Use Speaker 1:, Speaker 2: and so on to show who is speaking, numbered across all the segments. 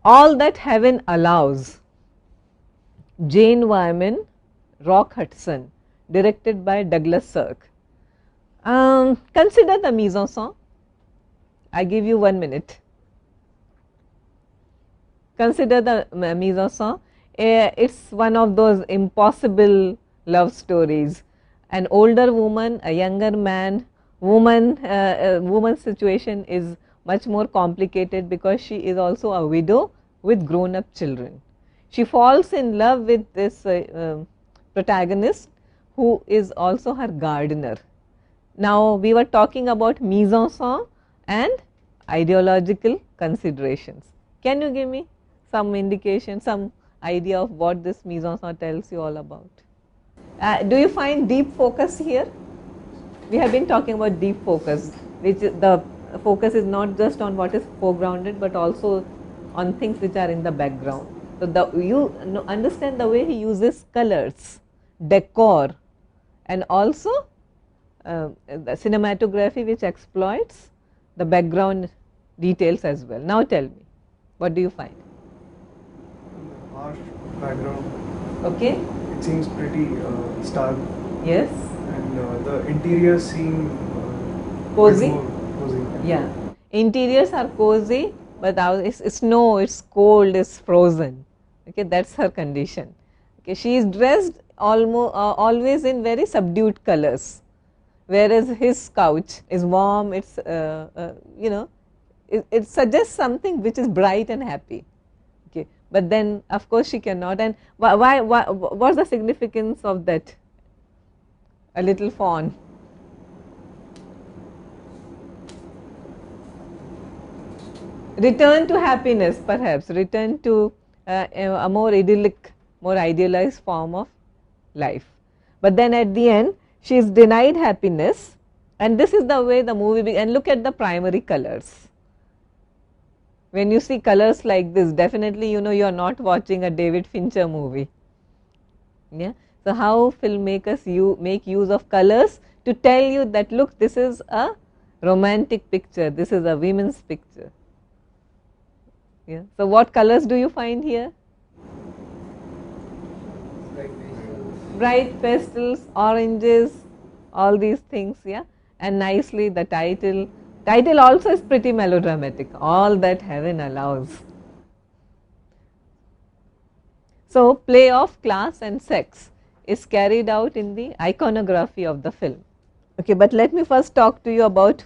Speaker 1: All That Heaven Allows, Jane Wyman, Rock Hudson, directed by Douglas Sirk. Consider the mise-en-scène. I give you 1 minute. Consider the mise-en-scène. It's one of those impossible love stories. An older woman, a younger man, woman's situation is much more complicated because she is also a widow with grown up children. She falls in love with this protagonist who is also her gardener. Now we were talking about mise-en-scène and ideological considerations. Can you give me some indication, some idea of what this mise-en-scène tells you all about? Do you find deep focus here? We have been talking about deep focus, which the focus is not just on what is foregrounded but also on things which are in the background. So you understand the way he uses colors, decor, and also the cinematography which exploits the background details as well. Now tell me, what do you find?
Speaker 2: Harsh background.
Speaker 1: Okay.
Speaker 2: It seems pretty stark.
Speaker 1: Yes.
Speaker 2: And the interiors seem
Speaker 1: cozy.
Speaker 2: Cozy.
Speaker 1: Yeah. Interiors are cozy, but it's snow, it's cold, it's frozen. Okay, that's her condition. Okay, she is dressed always in very subdued colors, whereas his couch is warm. It's you know, it suggests something which is bright and happy. Okay, but then of course she cannot. And why what's the significance of that? A little fawn. Return to happiness, perhaps. Return to a more idyllic, more idealized form of life. But then at the end, she is denied happiness, and this is the way the movie begins. And look at the primary colors. When you see colors like this, definitely you know you are not watching a David Fincher movie. Yeah. So how filmmakers make use of colors to tell you that, look, this is a romantic picture, this is a women's picture. Yeah. So what colors do you find here? Bright pastels, oranges, all these things, yeah. And nicely the title also is pretty melodramatic, All That Heaven Allows. So play of class and sex is carried out in the iconography of the film. Okay, but let me first talk to you about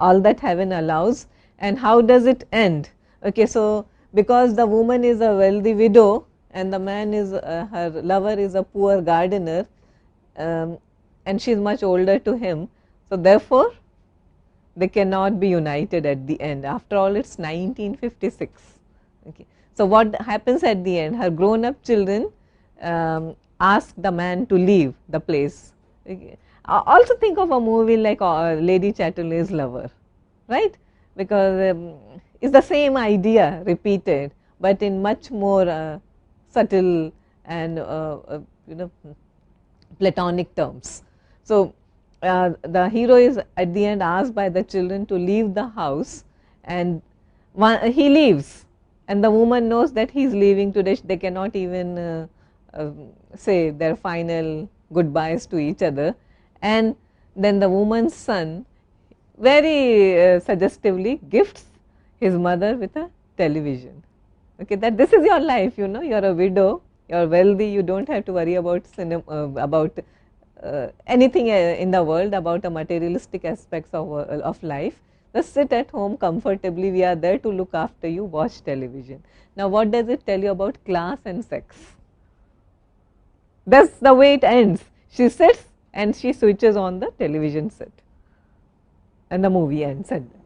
Speaker 1: All That Heaven Allows and how does it end. Okay, so because the woman is a wealthy widow and the man is her lover is a poor gardener, and she is much older to him, so therefore they cannot be united at the end. After all, it's 1956. Okay, so what happens at the end? Her grown up children ask the man to leave the place. Okay. Also think of a movie like Lady Chatterley's Lover, right? Because it's the same idea repeated, but in much more subtle and you know, platonic terms. So the hero is at the end asked by the children to leave the house, and he leaves, and the woman knows that he is leaving today. They cannot even say their final goodbyes to each other, and then the woman's son very suggestively gifts his mother with a television. Okay, that this is your life, you know, you are a widow, you are wealthy, you don't have to worry about anything in the world, about the materialistic aspects of life. Just sit at home comfortably, we are there to look after you, watch television. Now what does it tell you about class and sex? That's the way it ends. She sits and she switches on the television set and the movie ends at that.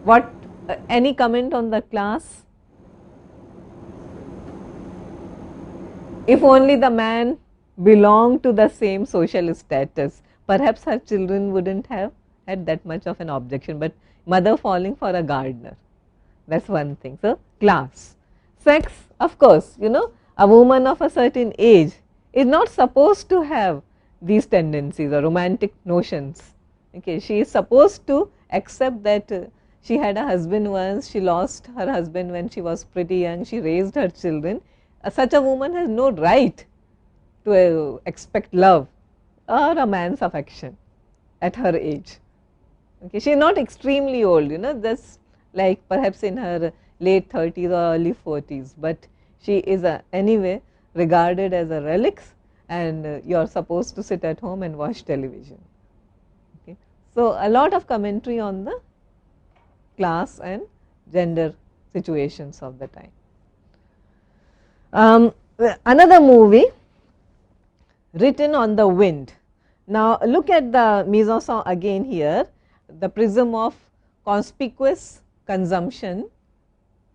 Speaker 1: What, any comment on the class? If only the man belonged to the same social status, perhaps her children wouldn't have had that much of an objection, but mother falling for a gardener, that's one thing. So class. Sex, of course, you know, a woman of a certain age is not supposed to have these tendencies or romantic notions. Okay, she is supposed to accept that She had a husband once, she lost her husband when she was pretty young, she raised her children. Such a woman has no right to expect love or a man's affection at her age. Okay, she is not extremely old, just like perhaps in her late 30s or early 40s, but she is anyway regarded as a relic, and you are supposed to sit at home and watch television. Okay. So, a lot of commentary on the class and gender situations of the time. Another movie, Written on the Wind. Now, look at the mise en scène again here, the prism of conspicuous consumption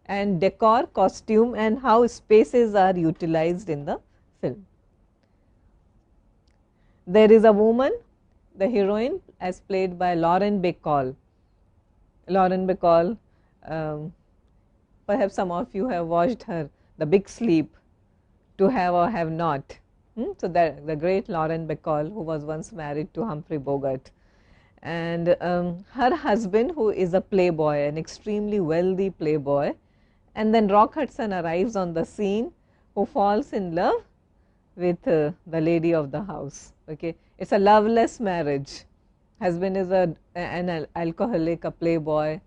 Speaker 1: and decor, costume, and how spaces are utilized in the film. There is a woman, the heroine, as played by Lauren Bacall. Lauren Bacall, perhaps some of you have watched her, The Big Sleep, To Have or Have Not. So, the great Lauren Bacall, who was once married to Humphrey Bogart, and her husband, who is a playboy, an extremely wealthy playboy, and then Rock Hudson arrives on the scene, who falls in love with the lady of the house. Okay, it's a loveless marriage. Husband is an alcoholic, a playboy.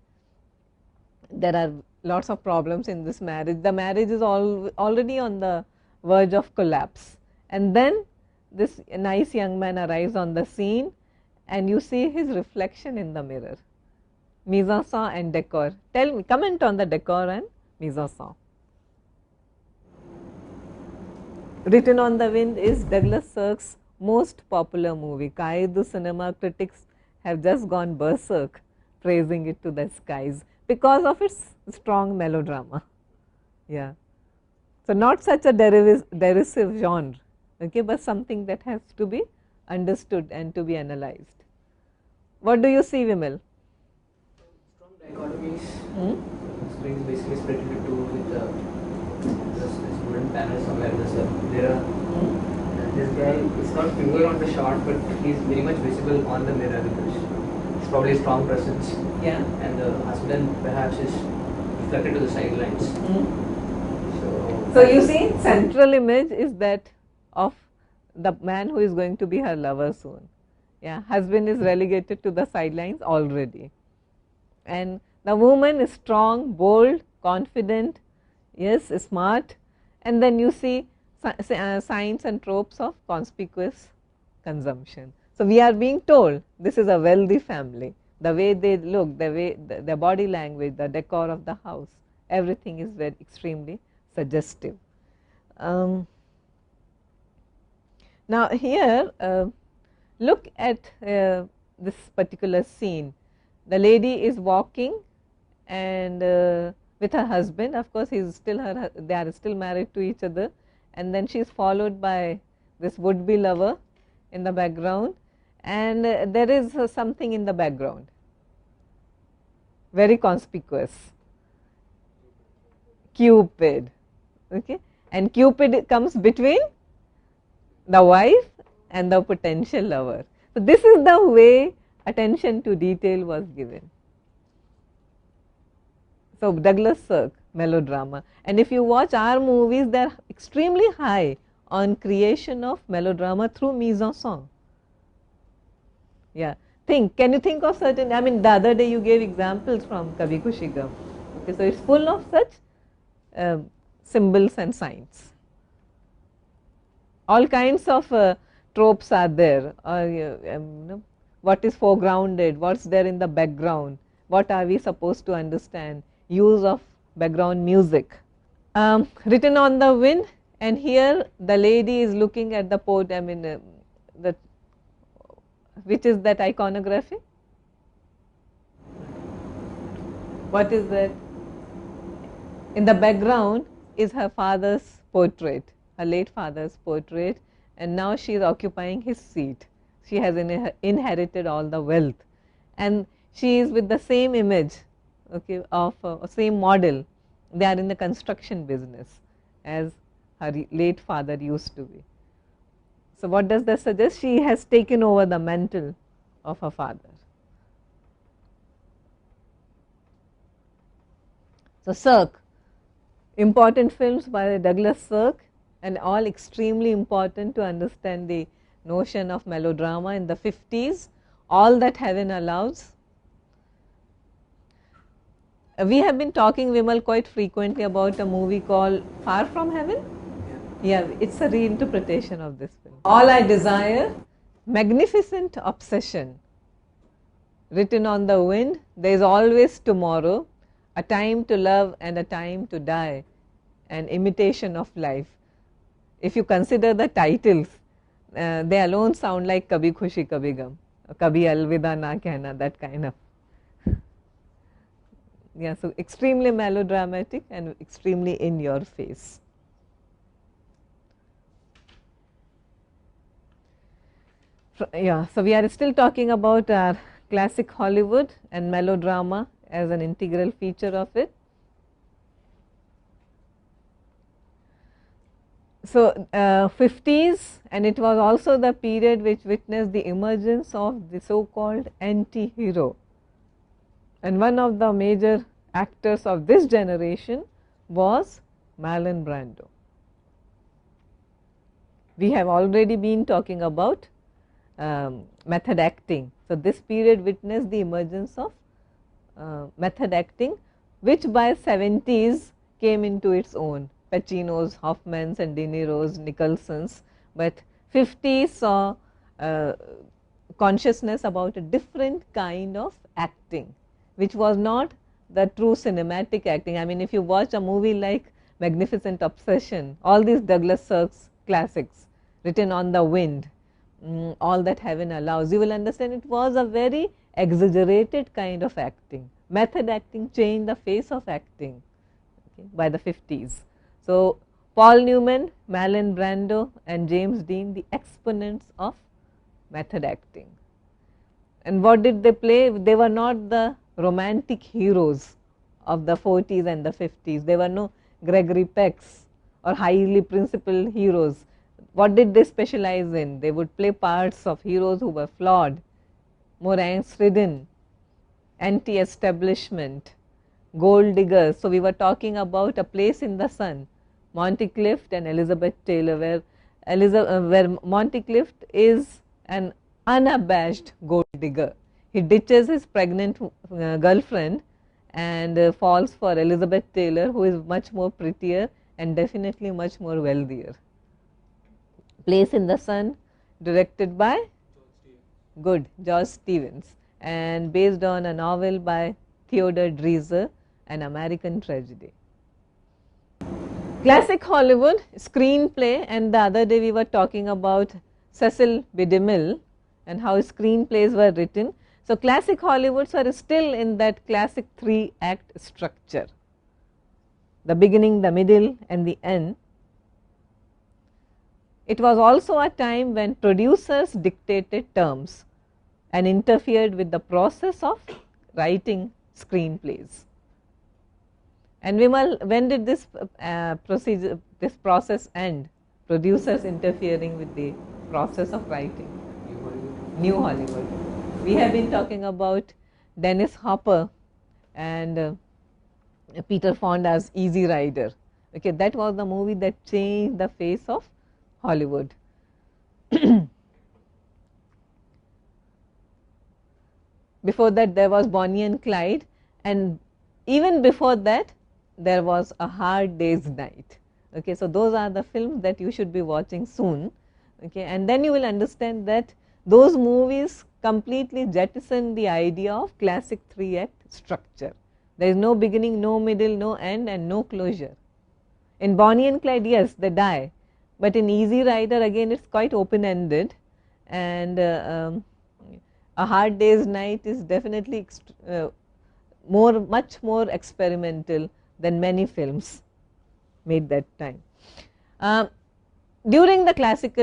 Speaker 1: There are lots of problems in this marriage. The marriage is already on the verge of collapse. And then this nice young man arrives on the scene, and you see his reflection in the mirror. Mise en scène and decor. Tell me, comment on the decor and mise en scène. Written on the Wind is Douglas Sirk's most popular movie. Kaidu cinema critics have just gone berserk praising it to the skies because of its strong melodrama. Yeah. So, not such a derisive genre, okay, but something that has to be understood and to be analyzed. What do you see, Vimal?
Speaker 3: Strong dichotomies. Screen is basically split into two with this wooden panel somewhere. There are this guy is not finger on the shot, but he's very much visible on the mirror because it's probably a strong presence.
Speaker 1: Yeah.
Speaker 3: And the husband perhaps is reflected to the sidelines.
Speaker 1: So you see, central image is that of the man who is going to be her lover soon. Yeah, husband is relegated to the sidelines already, and the woman is strong, bold, confident, yes, smart, and then you see signs and tropes of conspicuous consumption. So we are being told this is a wealthy family. The way they look, the way the body language, the decor of the house, everything is very extremely suggestive. Now here, look at this particular scene. The lady is walking and with her husband. Of course, they are still married to each other, and then she is followed by this would-be lover in the background, and there is something in the background very conspicuous. Cupid. Okay, and Cupid comes between the wife and the potential lover. So this is the way attention to detail was given. So Douglas Sirk, melodrama, and if you watch our movies, they are extremely high on creation of melodrama through mise en scène. Yeah, can you think of certain? I mean, the other day you gave examples from Kabhi Khushi Gum. Okay, so it's full of such symbols and signs. All kinds of tropes are there. What is foregrounded, what's there in the background, what are we supposed to understand, use of background music. Written on the Wind, and here the lady is looking at the port, which is that iconography? What is that? In the background is her father's portrait, her late father's portrait, and now she is occupying his seat. She has inherited all the wealth, and she is with the same image, okay, of same model. They are in the construction business as her late father used to be. So what does that suggest? She has taken over the mantle of her father. So Sirk, important films by Douglas Sirk, and all extremely important to understand the notion of melodrama in the 50s, All That Heaven Allows. We have been talking, Vimal, quite frequently about a movie called Far From Heaven. Yeah, it's a reinterpretation of this film. All I Desire, Magnificent Obsession, Written on the Wind, There is Always Tomorrow, A Time to Love and a Time to Die, An Imitation of Life. If you consider the titles, they alone sound like Kabhi Khushi Kabhi Gum, Kabhi Alvida Na Kehna, that kind of. Yeah, so extremely melodramatic and extremely in your face. Yeah, so we are still talking about our classic Hollywood and melodrama as an integral feature of it. So 50s, and it was also the period which witnessed the emergence of the so-called anti-hero. And one of the major actors of this generation was Marlon Brando. We have already been talking about method acting. So this period witnessed the emergence of method acting, which by 70s came into its own. Pacino's, Hoffman's and De Niro's, Nicholson's, but 50s saw consciousness about a different kind of acting, which was not the true cinematic acting. I mean, if you watch a movie like Magnificent Obsession, all these Douglas Sirk's classics, Written on the Wind, All That Heaven Allows, you will understand it was a very exaggerated kind of acting. Method acting changed the face of acting, okay, by the 50s. So Paul Newman, Marlon Brando and James Dean, the exponents of method acting. And what did they play? They were not the romantic heroes of the 40s and the 50s. There were no Gregory Pecks or highly principled heroes. What did they specialize in? They would play parts of heroes who were flawed, more angst-ridden, anti-establishment, gold diggers. So we were talking about A Place in the Sun, Montecrist and Elizabeth Taylor, where Montecrist is an unabashed gold digger. He ditches his pregnant girlfriend and falls for Elizabeth Taylor, who is much more prettier and definitely much more wealthier. Place in the Sun, directed by George Stevens, and based on a novel by Theodore Dreiser, An American Tragedy. Classic Hollywood, screenplay, and the other day we were talking about Cecil B. DeMille and how screenplays were written. So classic Hollywoods are still in that classic 3-act structure, the beginning, the middle and the end. It was also a time when producers dictated terms and interfered with the process of writing screenplays. And Vimal, when did this process end? Producers interfering with the process of writing. New Hollywood. We have been talking about Dennis Hopper and Peter Fonda's Easy Rider. Okay, that was the movie that changed the face of Hollywood. Before that there was Bonnie and Clyde, and even before that there was A Hard Day's Night. Okay, so those are the films that you should be watching soon. Okay, and then you will understand that those movies completely jettison the idea of classic 3-act structure. There is no beginning, no middle, no end and no closure. In Bonnie and Clyde, yes, they die, but in Easy Rider again it's quite open-ended, and A Hard Day's Night is definitely much more experimental than many films made that time. During the classic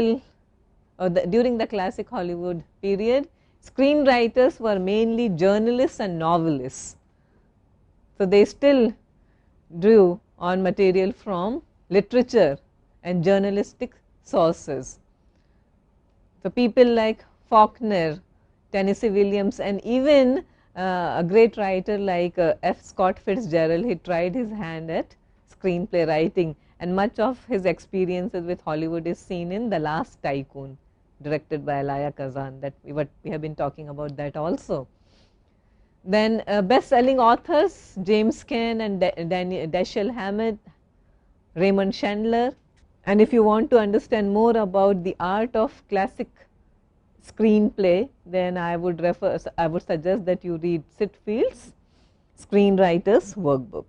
Speaker 1: Hollywood period, screenwriters were mainly journalists and novelists. So they still drew on material from literature and journalistic sources. So people like Faulkner, Tennessee Williams and even a great writer like F. Scott Fitzgerald, he tried his hand at screenplay writing, and much of his experiences with Hollywood is seen in The Last Tycoon, directed by Elia Kazan, that we have been talking about that also. Then best-selling authors, James Cain and Dashiell Hammett, Raymond Chandler. And if you want to understand more about the art of classic screenplay, then I would suggest that you read Sitfield's Screenwriter's Workbook.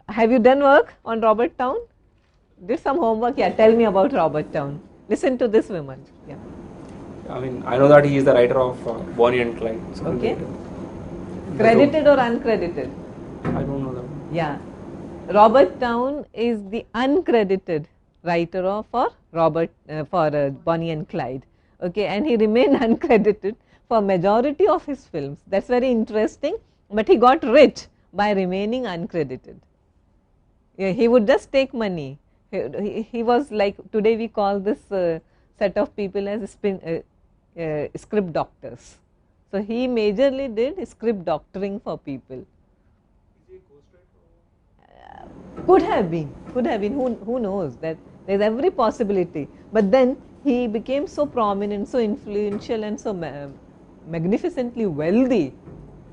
Speaker 1: Have you done work on Robert Towne? Did some homework? Yeah, tell me about Robert Towne. Listen to this woman. Yeah.
Speaker 4: I mean, I know that he is the writer of Bonnie and Clyde.
Speaker 1: Okay. Credited or uncredited?
Speaker 4: I don't know that.
Speaker 1: Yeah. Robert Towne is the uncredited writer for Bonnie and Clyde. Okay, and he remained uncredited for majority of his films. That's very interesting. But he got rich by remaining uncredited. Yeah, he would just take money. He was like, today we call this set of people as script doctors. So he majorly did script doctoring for people. Could have been. Who knows? That there's every possibility. But then he became so prominent, so influential, and so magnificently wealthy.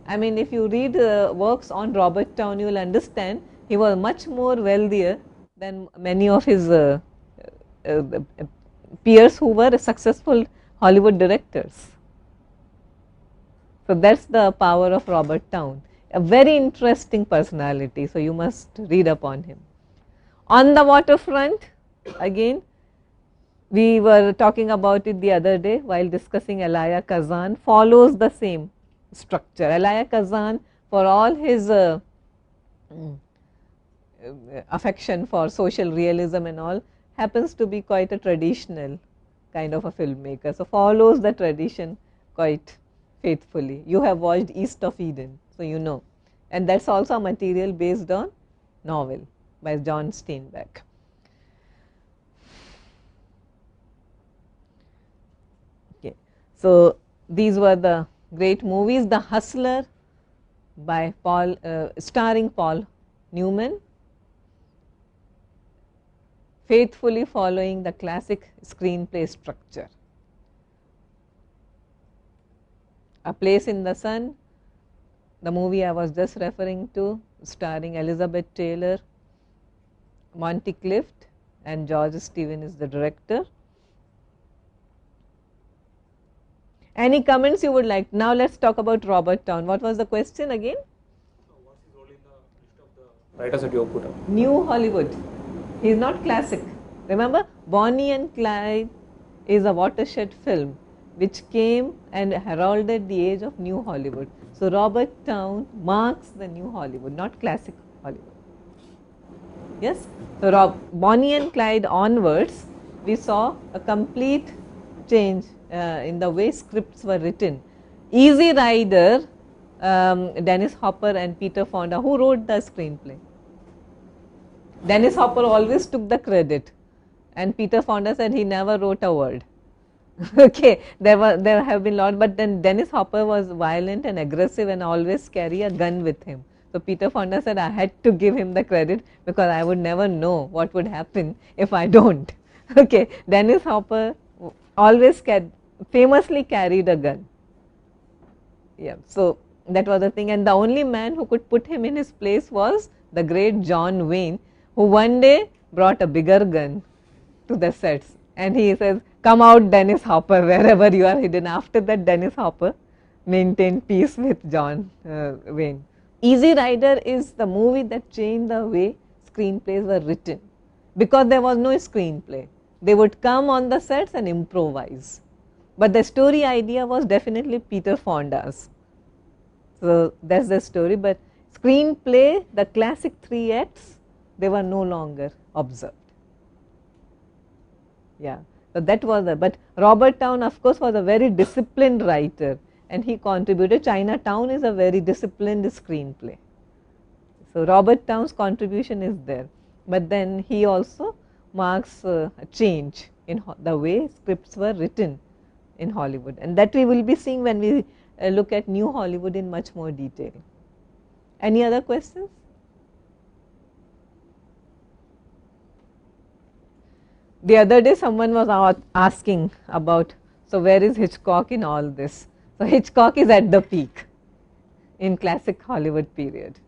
Speaker 1: I mean, if you read works on Robert Towne, you will understand he was much more wealthier than many of his peers who were successful Hollywood directors. So that's the power of Robert Towne. A very interesting personality, so you must read up on him. On the Waterfront, again, we were talking about it the other day while discussing Elia Kazan, follows the same structure. Elia Kazan, for all his affection for social realism and all, happens to be quite a traditional kind of a filmmaker, so follows the tradition quite faithfully. You have watched East of Eden, so you know, and that's also a material based on novel by John Steinbeck. Okay, so these were the great movies. The Hustler by starring Paul Newman, faithfully following the classic screenplay structure. A Place in the Sun, the movie I was just referring to, starring Elizabeth Taylor, Monty Clift, and George Stevens is the director. Any comments you would like? Now let's talk about Robert Towne. What was the question again?
Speaker 4: What's his role in the list of the writers that you have put up?
Speaker 1: New Hollywood. He is not classic. Remember, Bonnie and Clyde is a watershed film which came and heralded the age of New Hollywood. So Robert Towne marks the New Hollywood, not classic Hollywood. Yes? So Bonnie and Clyde onwards, we saw a complete change in the way scripts were written. Easy Rider, Dennis Hopper and Peter Fonda, who wrote the screenplay? Dennis Hopper always took the credit, and Peter Fonda said he never wrote a word. Okay, there have been a lot, but then Dennis Hopper was violent and aggressive and always carry a gun with him. So Peter Fonda said I had to give him the credit because I would never know what would happen if I don't. Okay, Dennis Hopper always famously carried a gun. Yeah, so that was the thing, and the only man who could put him in his place was the great John Wayne, who one day brought a bigger gun to the sets, and he says, "Come out, Dennis Hopper, wherever you are hidden." After that, Dennis Hopper maintained peace with John Wayne. Easy Rider is the movie that changed the way screenplays were written, because there was no screenplay. They would come on the sets and improvise, but the story idea was definitely Peter Fonda's. So that's the story, but screenplay, the classic 3 acts, they were no longer observed. Yeah, so that was but Robert Towne, of course, was a very disciplined writer, and he contributed. Chinatown is a very disciplined screenplay. So Robert Towne's contribution is there, but then he also marks a change in the way scripts were written in Hollywood, and that we will be seeing when we look at New Hollywood in much more detail. Any other questions? The other day someone was asking about, so where is Hitchcock in all this? So Hitchcock is at the peak in classic Hollywood period.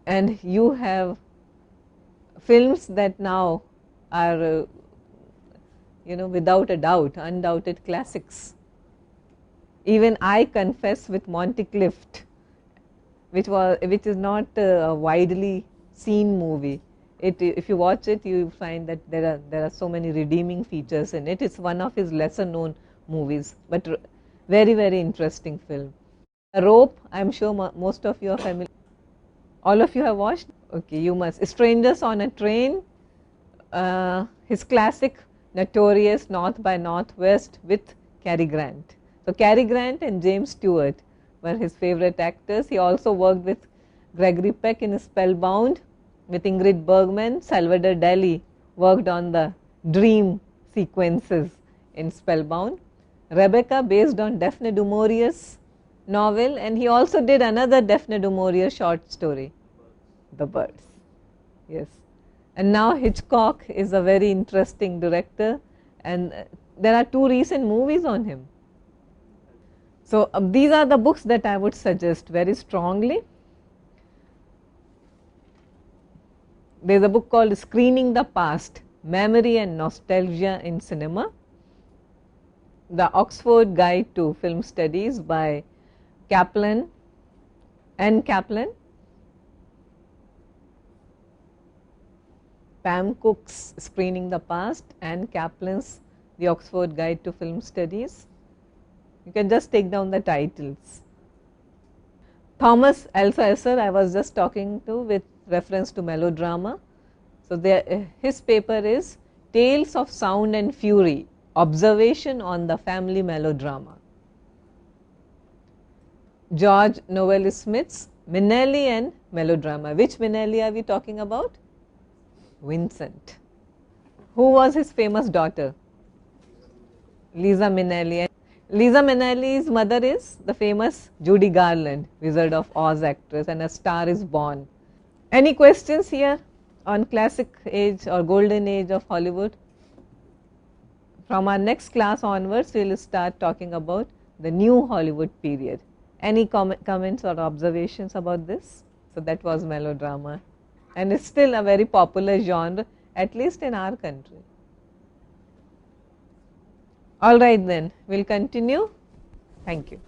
Speaker 1: And you have films that now are, without a doubt, undoubted classics. Even I confess with Monty Clift, which is not a widely seen movie. If you watch it, you find that there are so many redeeming features in it. It's one of his lesser known movies, but very, very interesting film. A Rope, I'm sure most of you are familiar. All of you have watched? Okay, you must. Strangers on a Train, his classic notorious North by Northwest with Cary Grant. So Cary Grant and James Stewart were his favorite actors. He also worked with Gregory Peck in Spellbound, with Ingrid Bergman. Salvador Dali worked on the dream sequences in Spellbound. Rebecca, based on Daphne du Maurier's novel, and he also did another Daphne du Maurier short story, The Birds. Yes. And now Hitchcock is a very interesting director, and there are 2 recent movies on him. So these are the books that I would suggest very strongly. There is a book called Screening the Past, Memory and Nostalgia in Cinema. The Oxford Guide to Film Studies by Kaplan, N. Kaplan. Pam Cook's Screening the Past, and Kaplan's The Oxford Guide to Film Studies. You can just take down the titles. Thomas Althusser, I was just talking to with reference to Melodrama. So his paper is Tales of Sound and Fury, Observation on the Family Melodrama. George Novelli Smith's Minnelli and Melodrama. Which Minnelli are we talking about? Vincent. Who was his famous daughter? Liza Minnelli. Liza Minnelli's mother is the famous Judy Garland, Wizard of Oz actress, and A Star is Born. Any questions here on classic age or golden age of Hollywood? From our next class onwards, we will start talking about the new Hollywood period. Any comments or observations about this? So that was Melodrama, and it's still a very popular genre, at least in our country. All right then, we'll continue. Thank you.